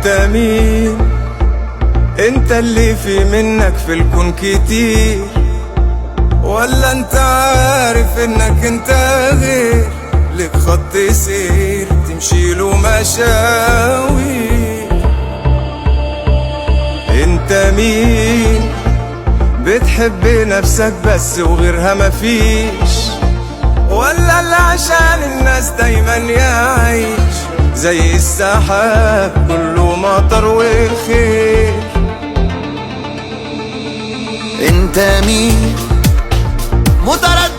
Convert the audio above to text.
انت مين؟ انت اللي في منك في الكون كتير، ولا انت عارف انك انت غير؟ لك خط سير تمشيله مشاوي. انت مين؟ بتحب نفسك بس وغيرها مفيش، ولا اللي عشان الناس دايما يعيش زي السحاب كله مطر وخير؟ انت مين؟ متردد